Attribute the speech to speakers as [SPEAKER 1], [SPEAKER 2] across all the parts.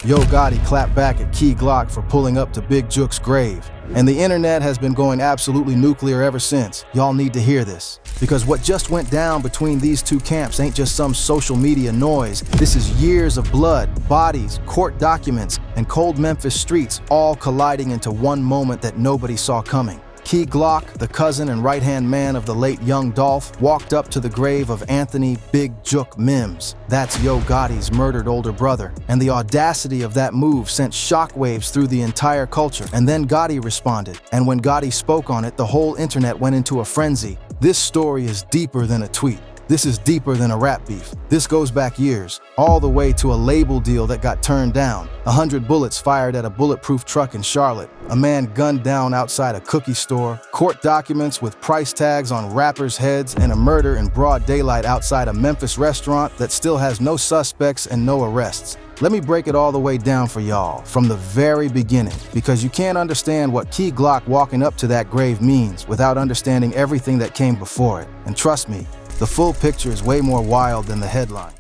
[SPEAKER 1] Yo Gotti clapped back at Key Glock for pulling up to Big Jook's grave. And the internet has been going absolutely nuclear ever since. Y'all need to hear this. Because what just went down between these two camps ain't just some social media noise. This is years of blood, bodies, court documents, and cold Memphis streets all colliding into one moment that nobody saw coming. Key Glock, the cousin and right-hand man of the late Young Dolph, walked up to the grave of Anthony Big Jook Mims. That's Yo Gotti's murdered older brother. And the audacity of that move sent shockwaves through the entire culture. And then Gotti responded. And when Gotti spoke on it, the whole internet went into a frenzy. This story is deeper than a tweet. This is deeper than a rap beef. This goes back years, all the way to a label deal that got turned down, 100 bullets fired at a bulletproof truck in Charlotte, a man gunned down outside a cookie store, court documents with price tags on rappers' heads, and a murder in broad daylight outside a Memphis restaurant that still has no suspects and no arrests. Let me break it all the way down for y'all, from the very beginning, because you can't understand what Key Glock walking up to that grave means without understanding everything that came before it. And trust me, the full picture is way more wild than the headline.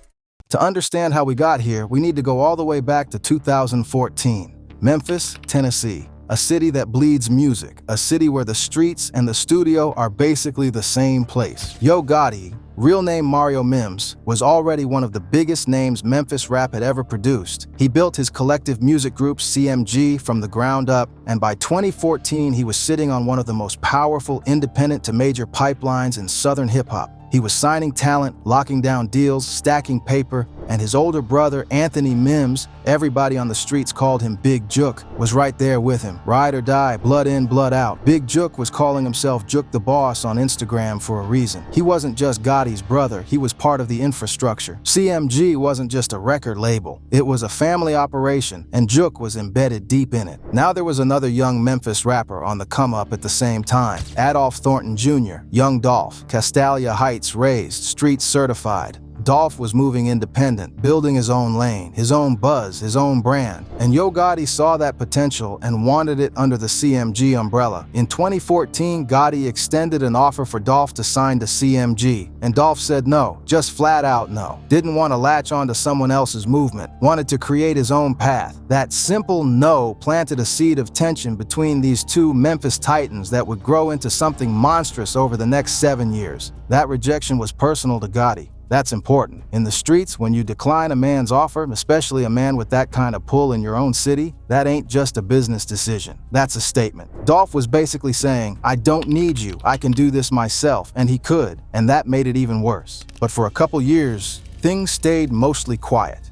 [SPEAKER 1] To understand how we got here, we need to go all the way back to 2014. Memphis, Tennessee, a city that bleeds music, a city where the streets and the studio are basically the same place. Yo Gotti, real name Mario Mims, was already one of the biggest names Memphis rap had ever produced. He built his collective music group CMG from the ground up, and by 2014 he was sitting on one of the most powerful independent to major pipelines in Southern hip-hop. He was signing talent, locking down deals, stacking paper, and his older brother, Anthony Mims, everybody on the streets called him Big Jook, was right there with him. Ride or die, blood in, blood out. Big Jook was calling himself Jook the Boss on Instagram for a reason. He wasn't just Gotti's brother, he was part of the infrastructure. CMG wasn't just a record label, it was a family operation, and Jook was embedded deep in it. Now there was another young Memphis rapper on the come-up at the same time. Adolph Thornton Jr., Young Dolph, Castalia Heights raised, streets certified. Dolph was moving independent, building his own lane, his own buzz, his own brand. And Yo Gotti saw that potential and wanted it under the CMG umbrella. In 2014, Gotti extended an offer for Dolph to sign to CMG, and Dolph said no, just flat out no. Didn't want to latch onto someone else's movement, wanted to create his own path. That simple no planted a seed of tension between these two Memphis titans that would grow into something monstrous over the next 7 years. That rejection was personal to Gotti. That's important. In the streets, when you decline a man's offer, especially a man with that kind of pull in your own city, that ain't just a business decision. That's a statement. Dolph was basically saying, I don't need you, I can do this myself, and he could, and that made it even worse. But for a couple years, things stayed mostly quiet.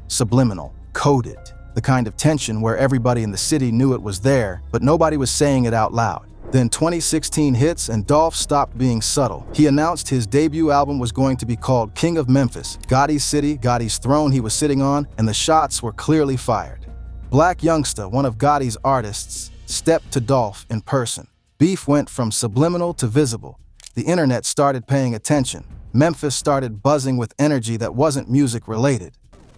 [SPEAKER 1] Subliminal, coded, the kind of tension where everybody in the city knew it was there, but nobody was saying it out loud. Then 2016 hits and Dolph stopped being subtle. He announced his debut album was going to be called King of Memphis, Gotti's city, Gotti's throne he was sitting on, and the shots were clearly fired. Black Youngsta, one of Gotti's artists, stepped to Dolph in person. Beef went from subliminal to visible. The internet started paying attention. Memphis started buzzing with energy that wasn't music related.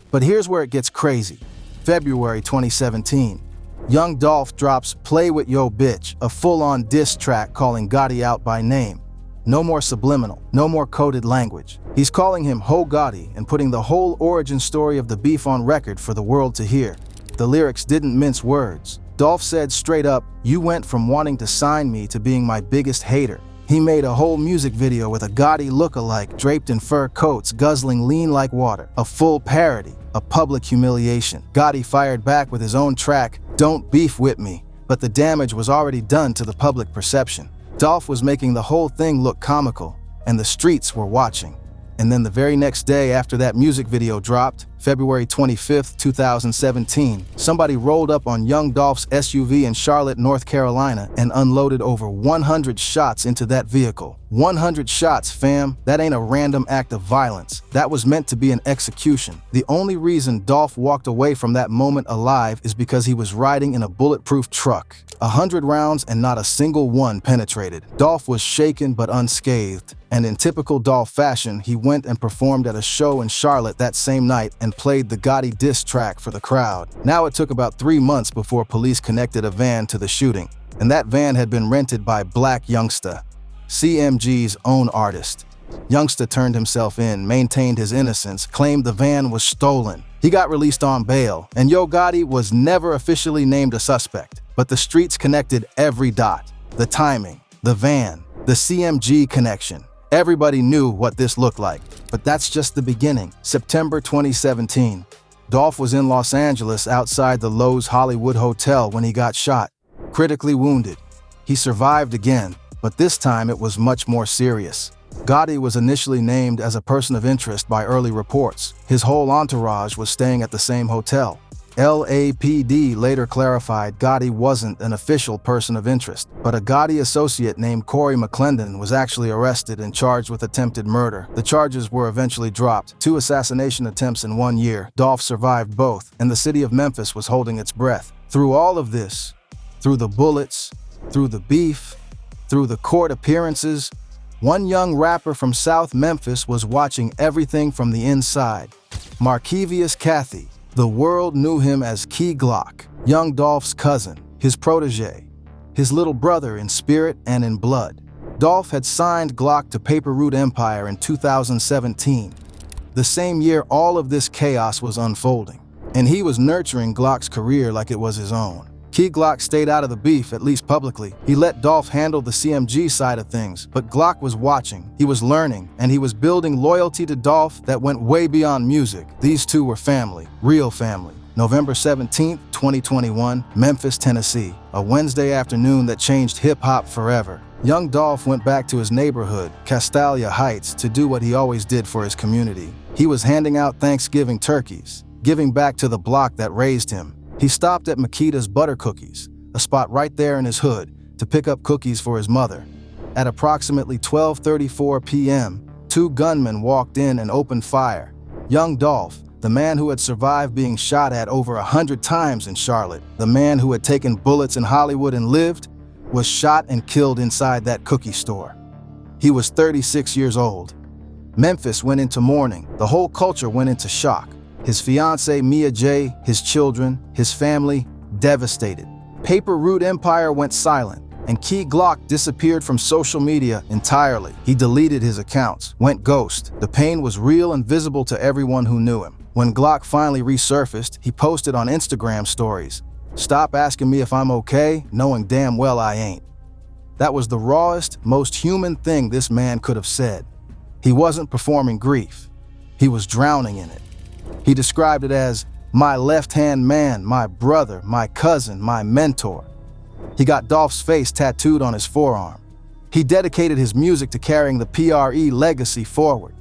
[SPEAKER 1] But here's where it gets crazy. February 2017. Young Dolph drops Play With Yo Bitch, a full-on diss track calling Gotti out by name. No more subliminal, no more coded language. He's calling him Ho Gotti and putting the whole origin story of the beef on record for the world to hear. The lyrics didn't mince words. Dolph said straight up, you went from wanting to sign me to being my biggest hater. He made a whole music video with a Gotti look-alike draped in fur coats guzzling lean like water. A full parody, a public humiliation. Gotti fired back with his own track, Don't Beef With Me, but the damage was already done to the public perception. Dolph was making the whole thing look comical, and the streets were watching. And then the very next day after that music video dropped, February 25th, 2017, somebody rolled up on Young Dolph's SUV in Charlotte, North Carolina, and unloaded over 100 shots into that vehicle. 100 shots, fam. That ain't a random act of violence. That was meant to be an execution. The only reason Dolph walked away from that moment alive is because he was riding in a bulletproof truck. 100 rounds and not a single one penetrated. Dolph was shaken but unscathed. And in typical Dolph fashion, he went and performed at a show in Charlotte that same night and played the Gotti diss track for the crowd. Now it took about 3 months before police connected a van to the shooting, and that van had been rented by Black Youngsta, CMG's own artist. Youngsta turned himself in, maintained his innocence, claimed the van was stolen. He got released on bail, and Yo Gotti was never officially named a suspect, but the streets connected every dot. The timing, the van, the CMG connection. Everybody knew what this looked like, but that's just the beginning. September 2017. Dolph was in Los Angeles outside the Loews Hollywood Hotel when he got shot, critically wounded. He survived again, but this time it was much more serious. Gotti was initially named as a person of interest by early reports. His whole entourage was staying at the same hotel. LAPD later clarified Gotti wasn't an official person of interest, but a Gotti associate named Corey McClendon was actually arrested and charged with attempted murder. The charges were eventually dropped. 2 assassination attempts in 1 year. Dolph survived both, and the city of Memphis was holding its breath. Through all of this, through the bullets, through the beef, through the court appearances, one young rapper from South Memphis was watching everything from the inside. Markevious Cathy. The world knew him as Key Glock, Young Dolph's cousin, his protege, his little brother in spirit and in blood. Dolph had signed Glock to Paper Route Empire in 2017, the same year all of this chaos was unfolding, and he was nurturing Glock's career like it was his own. Key Glock stayed out of the beef, at least publicly. He let Dolph handle the CMG side of things, but Glock was watching, he was learning, and he was building loyalty to Dolph that went way beyond music. These two were family, real family. November 17, 2021, Memphis, Tennessee, a Wednesday afternoon that changed hip-hop forever. Young Dolph went back to his neighborhood, Castalia Heights, to do what he always did for his community. He was handing out Thanksgiving turkeys, giving back to the block that raised him. He stopped at Makita's Butter Cookies, a spot right there in his hood, to pick up cookies for his mother. At approximately 12:34 p.m., 2 gunmen walked in and opened fire. Young Dolph, the man who had survived being shot at over 100 times in Charlotte, the man who had taken bullets in Hollywood and lived, was shot and killed inside that cookie store. He was 36 years old. Memphis went into mourning. The whole culture went into shock. His fiancée, Mia J., his children, his family, devastated. Paper Route Empire went silent, and Key Glock disappeared from social media entirely. He deleted his accounts, went ghost. The pain was real and visible to everyone who knew him. When Glock finally resurfaced, he posted on Instagram stories, "Stop asking me if I'm okay, knowing damn well I ain't." That was the rawest, most human thing this man could have said. He wasn't performing grief. He was drowning in it. He described it as, "My left-hand man, my brother, my cousin, my mentor." He got Dolph's face tattooed on his forearm. He dedicated his music to carrying the PRE legacy forward.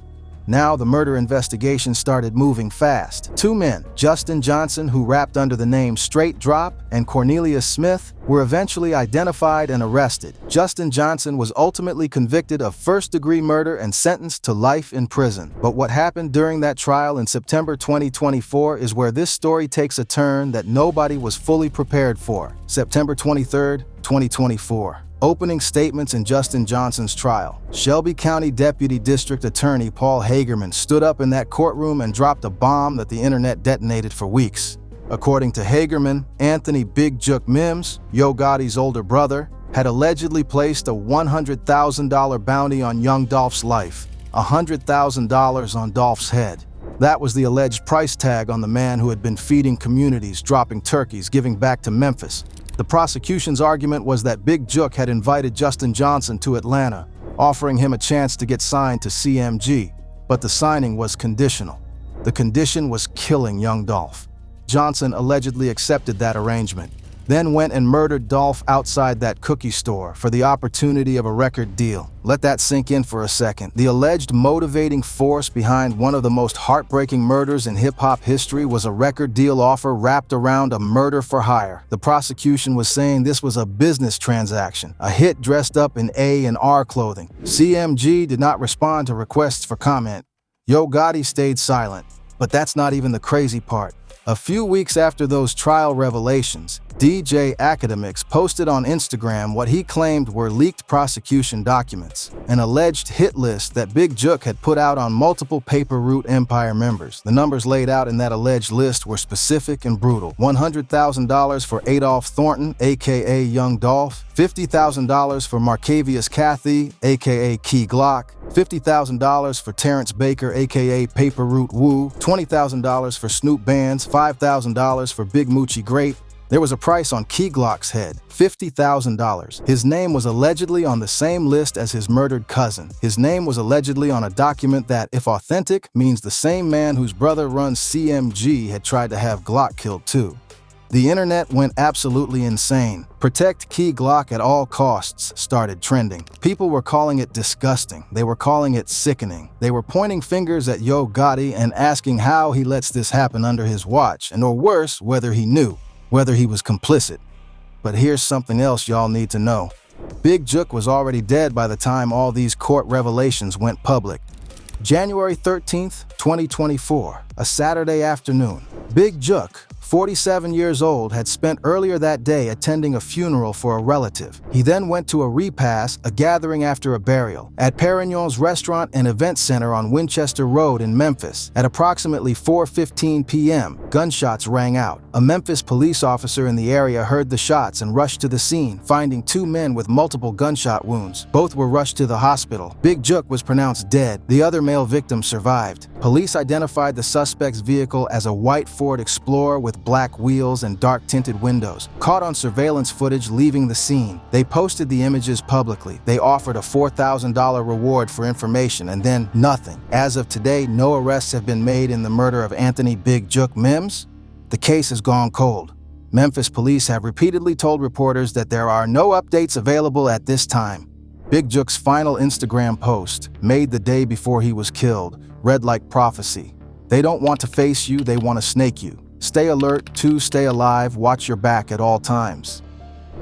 [SPEAKER 1] Now the murder investigation started moving fast. 2 men, Justin Johnson, who rapped under the name Straight Drop, and Cornelius Smith, were eventually identified and arrested. Justin Johnson was ultimately convicted of first-degree murder and sentenced to life in prison. But what happened during that trial in September 2024 is where this story takes a turn that nobody was fully prepared for. September 23, 2024. Opening statements in Justin Johnson's trial. Shelby County Deputy District Attorney Paul Hagerman stood up in that courtroom and dropped a bomb that the internet detonated for weeks. According to Hagerman, Anthony Big Jook Mims, Yo Gotti's older brother, had allegedly placed a $100,000 bounty on Young Dolph's life, $100,000 on Dolph's head. That was the alleged price tag on the man who had been feeding communities, dropping turkeys, giving back to Memphis. The prosecution's argument was that Big Jook had invited Justin Johnson to Atlanta, offering him a chance to get signed to CMG, but the signing was conditional. The condition was killing Young Dolph. Johnson allegedly accepted that arrangement, then went and murdered Dolph outside that cookie store for the opportunity of a record deal. Let that sink in for a second. The alleged motivating force behind one of the most heartbreaking murders in hip-hop history was a record deal offer wrapped around a murder for hire. The prosecution was saying this was a business transaction, a hit dressed up in A and R clothing. CMG did not respond to requests for comment. Yo Gotti stayed silent. But that's not even the crazy part. A few weeks after those trial revelations, DJ Academics posted on Instagram what he claimed were leaked prosecution documents, an alleged hit list that Big Jook had put out on multiple Paper Route Empire members. The numbers laid out in that alleged list were specific and brutal. $100,000 for Adolph Thornton, aka Young Dolph, $50,000 for Marcavius Cathy, aka Key Glock, $50,000 for Terrence Baker, aka Paper Route Woo, $20,000 for Snoop Bands, $5,000 for Big Moochie Grape. There was a price on Key Glock's head, $50,000. His name was allegedly on the same list as his murdered cousin. His name was allegedly on a document that, if authentic, means the same man whose brother runs CMG had tried to have Glock killed too. The internet went absolutely insane. Protect Key Glock at all costs started trending. People were calling it disgusting. They were calling it sickening. They were pointing fingers at Yo Gotti and asking how he lets this happen under his watch, and or worse, whether he knew, whether he was complicit. But here's something else y'all need to know. Big Jook was already dead by the time all these court revelations went public. January 13th, 2024, a Saturday afternoon. Big Jook, 47 years old, had spent earlier that day attending a funeral for a relative. He then went to a repast, a gathering after a burial, at Perignon's Restaurant and Event Center on Winchester Road in Memphis. At approximately 4:15 p.m., gunshots rang out. A Memphis police officer in the area heard the shots and rushed to the scene, finding two men with multiple gunshot wounds. Both were rushed to the hospital. Big Jook was pronounced dead. The other male victim survived. Police identified the suspect's vehicle as a white Ford Explorer with black wheels and dark-tinted windows, caught on surveillance footage leaving the scene. They posted the images publicly. They offered a $4,000 reward for information, and then nothing. As of today, no arrests have been made in the murder of Anthony Big Jook Mims. The case has gone cold. Memphis police have repeatedly told reporters that there are no updates available at this time. Big Jook's final Instagram post, made the day before he was killed, read like prophecy. They don't want to face you, they want to snake you. Stay alert, stay alive, watch your back at all times.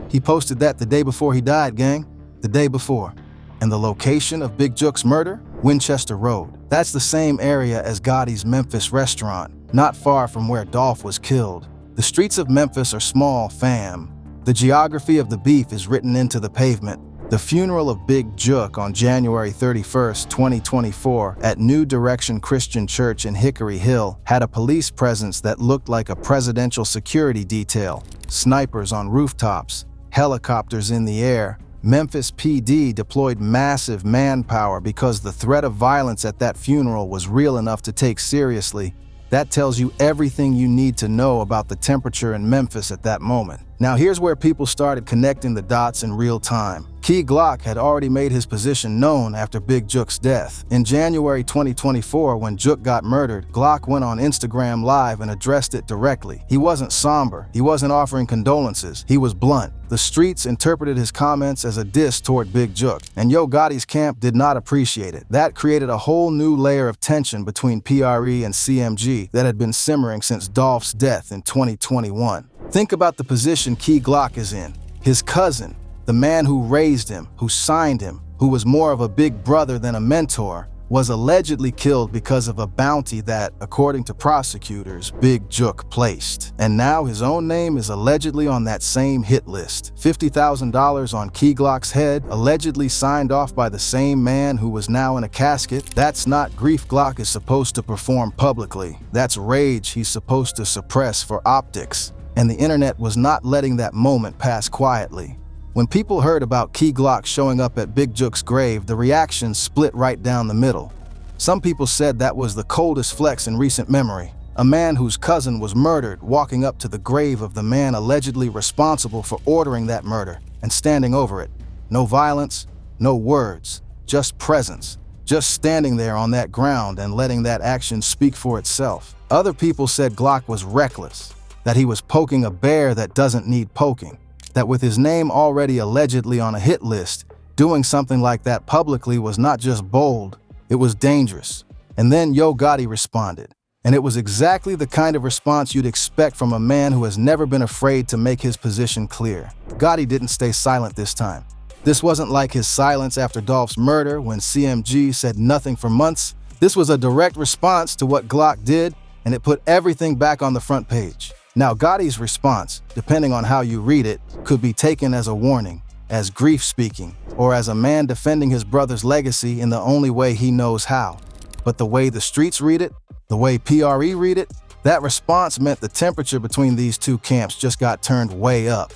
[SPEAKER 1] He posted that the day before he died, gang. The day before. And the location of Big Jook's murder? Winchester Road. That's the same area as Gotti's Memphis restaurant, not far from where Dolph was killed. The streets of Memphis are small, fam. The geography of the beef is written into the pavement. The funeral of Big Jook on January 31st, 2024, at New Direction Christian Church in Hickory Hill had a police presence that looked like a presidential security detail. Snipers on rooftops, helicopters in the air. Memphis PD deployed massive manpower because the threat of violence at that funeral was real enough to take seriously. That tells you everything you need to know about the temperature in Memphis at that moment. Now here's where people started connecting the dots in real time. Key Glock had already made his position known after Big Jook's death. In January 2024, when Jook got murdered, Glock went on Instagram Live and addressed it directly. He wasn't somber. He wasn't offering condolences. He was blunt. The streets interpreted his comments as a diss toward Big Jook, and Yo Gotti's camp did not appreciate it. That created a whole new layer of tension between PRE and CMG that had been simmering since Dolph's death in 2021. Think about the position Key Glock is in. His cousin, the man who raised him, who signed him, who was more of a big brother than a mentor, was allegedly killed because of a bounty that, according to prosecutors, Big Jook placed. And now his own name is allegedly on that same hit list. $50,000 on Key Glock's head, allegedly signed off by the same man who was now in a casket. That's not grief Glock is supposed to perform publicly. That's rage he's supposed to suppress for optics. And the internet was not letting that moment pass quietly. When people heard about Key Glock showing up at Big Jook's grave, the reaction split right down the middle. Some people said that was the coldest flex in recent memory. A man whose cousin was murdered walking up to the grave of the man allegedly responsible for ordering that murder and standing over it. No violence, no words, just presence. Just standing there on that ground and letting that action speak for itself. Other people said Glock was reckless, that he was poking a bear that doesn't need poking. That with his name already allegedly on a hit list, doing something like that publicly was not just bold, it was dangerous. And then Yo Gotti responded. And it was exactly the kind of response you'd expect from a man who has never been afraid to make his position clear. Gotti didn't stay silent this time. This wasn't like his silence after Dolph's murder when CMG said nothing for months. This was a direct response to what Glock did, and it put everything back on the front page. Now, Gotti's response, depending on how you read it, could be taken as a warning, as grief speaking, or as a man defending his brother's legacy in the only way he knows how. But the way the streets read it, the way PRE read it, that response meant the temperature between these two camps just got turned way up.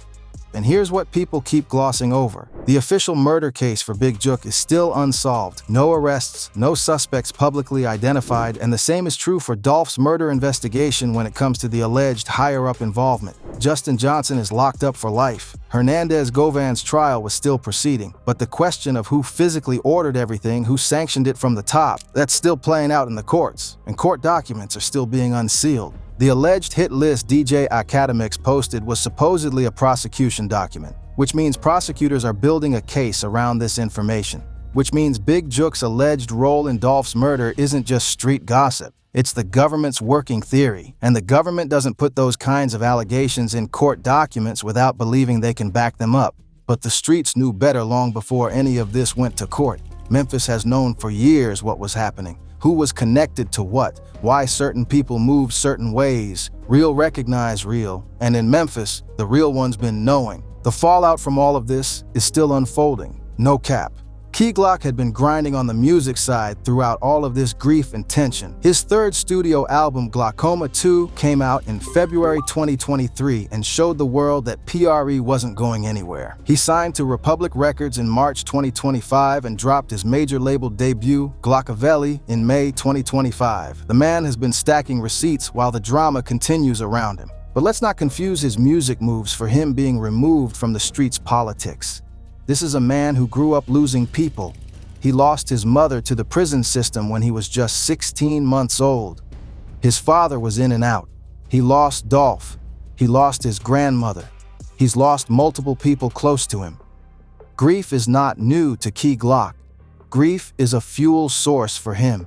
[SPEAKER 1] And here's what people keep glossing over. The official murder case for Big Jook is still unsolved. No arrests, no suspects publicly identified, and the same is true for Dolph's murder investigation when it comes to the alleged higher-up involvement. Justin Johnson is locked up for life. Hernandez Govan's trial was still proceeding, but the question of who physically ordered everything, who sanctioned it from the top, that's still playing out in the courts, and court documents are still being unsealed. The alleged hit list DJ Academics posted was supposedly a prosecution document, which means prosecutors are building a case around this information, which means Big Jook's alleged role in Dolph's murder isn't just street gossip. It's the government's working theory, and the government doesn't put those kinds of allegations in court documents without believing they can back them up. But the streets knew better long before any of this went to court. Memphis has known for years what was happening, who was connected to what, why certain people moved certain ways. Real recognize real, and in Memphis, the real one's been knowing. The fallout from all of this is still unfolding, no cap. Key Glock had been grinding on the music side throughout all of this grief and tension. His third studio album, Glaucoma 2, came out in February 2023 and showed the world that PRE wasn't going anywhere. He signed to Republic Records in March 2025 and dropped his major label debut, Glockavelli, in May 2025. The man has been stacking receipts while the drama continues around him. But let's not confuse his music moves for him being removed from the streets' politics. This is a man who grew up losing people. He lost his mother to the prison system when he was just 16 months old. His father was in and out. He lost Dolph. He lost his grandmother. He's lost multiple people close to him. Grief is not new to Key Glock. Grief is a fuel source for him.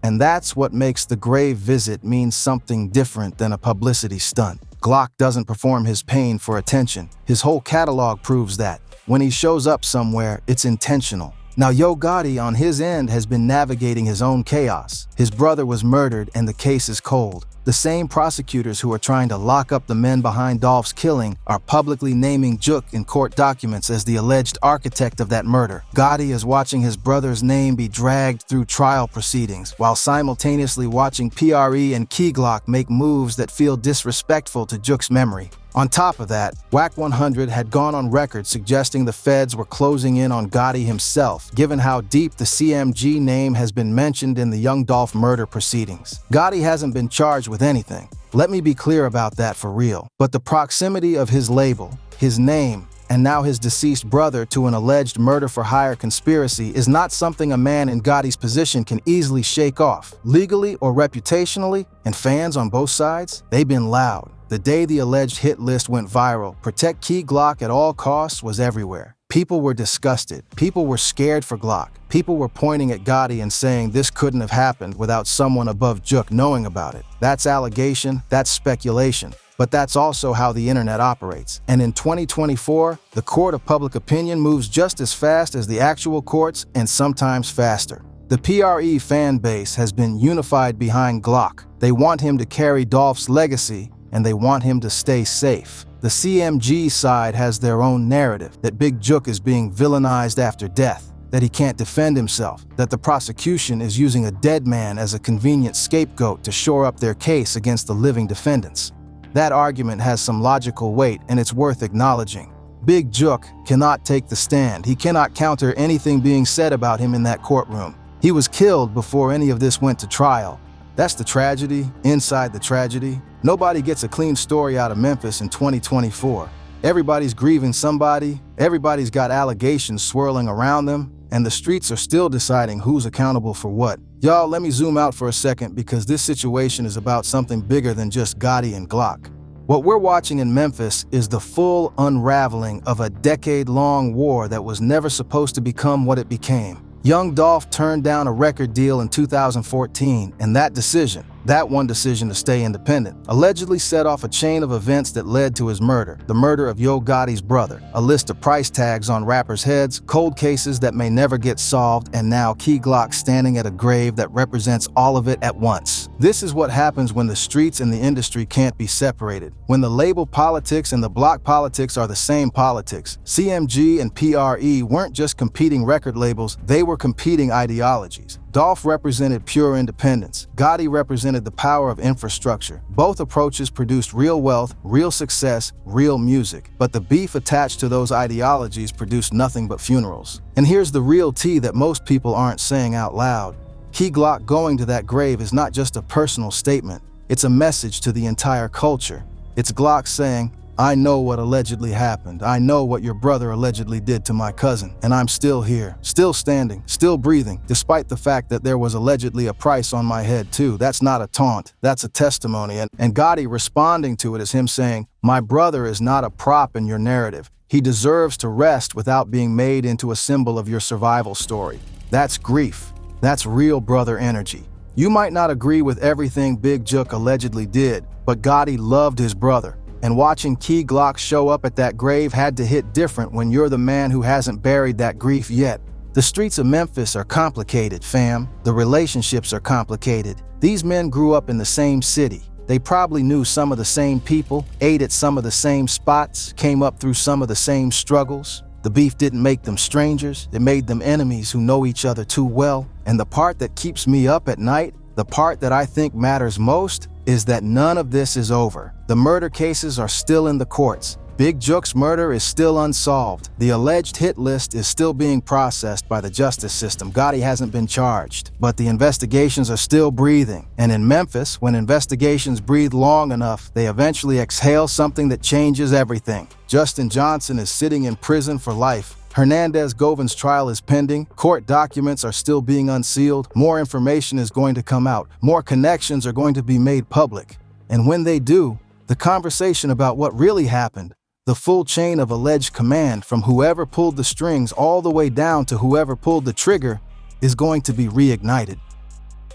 [SPEAKER 1] And that's what makes the grave visit mean something different than a publicity stunt. Glock doesn't perform his pain for attention. His whole catalog proves that. When he shows up somewhere, it's intentional. Now, Yo Gotti, on his end, has been navigating his own chaos. His brother was murdered and the case is cold. The same prosecutors who are trying to lock up the men behind Dolph's killing are publicly naming Jook in court documents as the alleged architect of that murder. Gotti is watching his brother's name be dragged through trial proceedings, while simultaneously watching PRE and Key Glock make moves that feel disrespectful to Jook's memory. On top of that, Wack 100 had gone on record suggesting the feds were closing in on Gotti himself, given how deep the CMG name has been mentioned in the Young Dolph murder proceedings. Gotti hasn't been charged with anything. Let me be clear about that for real. But the proximity of his label, his name, and now his deceased brother to an alleged murder-for-hire conspiracy is not something a man in Gotti's position can easily shake off. Legally or reputationally, and fans on both sides, they've been loud. The day the alleged hit list went viral, protect Key Glock at all costs was everywhere. People were disgusted. People were scared for Glock. People were pointing at Gotti and saying this couldn't have happened without someone above Jook knowing about it. That's allegation, that's speculation. But that's also how the internet operates. And in 2024, the court of public opinion moves just as fast as the actual courts and sometimes faster. The PRE fan base has been unified behind Glock. They want him to carry Dolph's legacy, and they want him to stay safe. The CMG side has their own narrative, that Big Jook is being villainized after death, that he can't defend himself, that the prosecution is using a dead man as a convenient scapegoat to shore up their case against the living defendants. That argument has some logical weight, and it's worth acknowledging. Big Jook cannot take the stand. He cannot counter anything being said about him in that courtroom. He was killed before any of this went to trial. That's the tragedy inside the tragedy. Nobody gets a clean story out of Memphis in 2024. Everybody's grieving somebody, everybody's got allegations swirling around them, and the streets are still deciding who's accountable for what. Y'all, let me zoom out for a second because this situation is about something bigger than just Gotti and Glock. What we're watching in Memphis is the full unraveling of a decade-long war that was never supposed to become what it became. Young Dolph turned down a record deal in 2014, and that decision, That one decision to stay independent allegedly set off a chain of events that led to his murder, the murder of Yo Gotti's brother, a list of price tags on rappers' heads, cold cases that may never get solved, and now Key Glock standing at a grave that represents all of it at once. This is what happens when the streets and the industry can't be separated. When the label politics and the block politics are the same politics. CMG and PRE weren't just competing record labels, they were competing ideologies. Dolph represented pure independence. Gotti represented the power of infrastructure. Both approaches produced real wealth, real success, real music. But the beef attached to those ideologies produced nothing but funerals. And here's the real tea that most people aren't saying out loud. Key Glock going to that grave is not just a personal statement. It's a message to the entire culture. It's Glock saying, I know what allegedly happened. I know what your brother allegedly did to my cousin. And I'm still here, still standing, still breathing, despite the fact that there was allegedly a price on my head too. That's not a taunt, that's a testimony. And Gotti responding to it is him saying, my brother is not a prop in your narrative. He deserves to rest without being made into a symbol of your survival story. That's grief. That's real brother energy. You might not agree with everything Big Jook allegedly did, but Gotti loved his brother. And watching Key Glock show up at that grave had to hit different when you're the man who hasn't buried that grief yet. The streets of Memphis are complicated, fam. The relationships are complicated. These men grew up in the same city. They probably knew some of the same people, ate at some of the same spots, came up through some of the same struggles. The beef didn't make them strangers, it made them enemies who know each other too well. And the part that keeps me up at night, the part that I think matters most, is that none of this is over. The murder cases are still in the courts. Big Jook's murder is still unsolved. The alleged hit list is still being processed by the justice system. Gotti hasn't been charged, but the investigations are still breathing. And in Memphis, when investigations breathe long enough, they eventually exhale something that changes everything. Justin Johnson is sitting in prison for life. Hernandez Govan's trial is pending. Court documents are still being unsealed. More information is going to come out. More connections are going to be made public. And when they do, the conversation about what really happened, the full chain of alleged command from whoever pulled the strings all the way down to whoever pulled the trigger, is going to be reignited.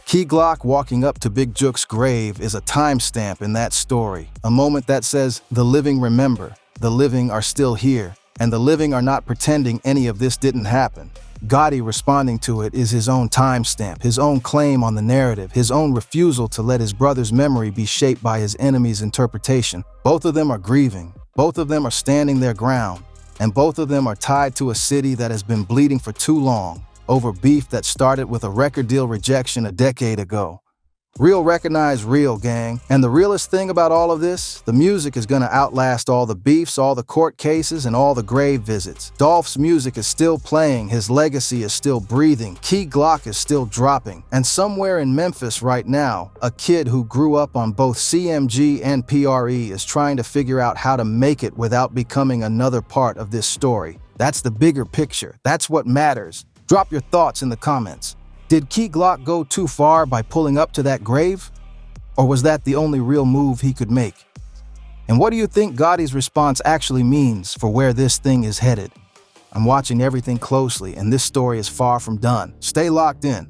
[SPEAKER 1] Key Glock walking up to Big Jook's grave is a timestamp in that story, a moment that says, the living remember, the living are still here. And the living are not pretending any of this didn't happen. Gotti responding to it is his own timestamp, his own claim on the narrative, his own refusal to let his brother's memory be shaped by his enemy's interpretation. Both of them are grieving, both of them are standing their ground, and both of them are tied to a city that has been bleeding for too long over beef that started with a record deal rejection a decade ago. Real recognize real, gang. And the realest thing about all of this, the music is gonna outlast all the beefs, all the court cases, and all the grave visits. Dolph's music is still playing, his legacy is still breathing, Key Glock is still dropping. And somewhere in Memphis right now, a kid who grew up on both CMG and PRE is trying to figure out how to make it without becoming another part of this story. That's the bigger picture. That's what matters. Drop your thoughts in the comments. Did Key Glock go too far by pulling up to that grave? Or was that the only real move he could make? And what do you think Gotti's response actually means for where this thing is headed? I'm watching everything closely, and this story is far from done. Stay locked in.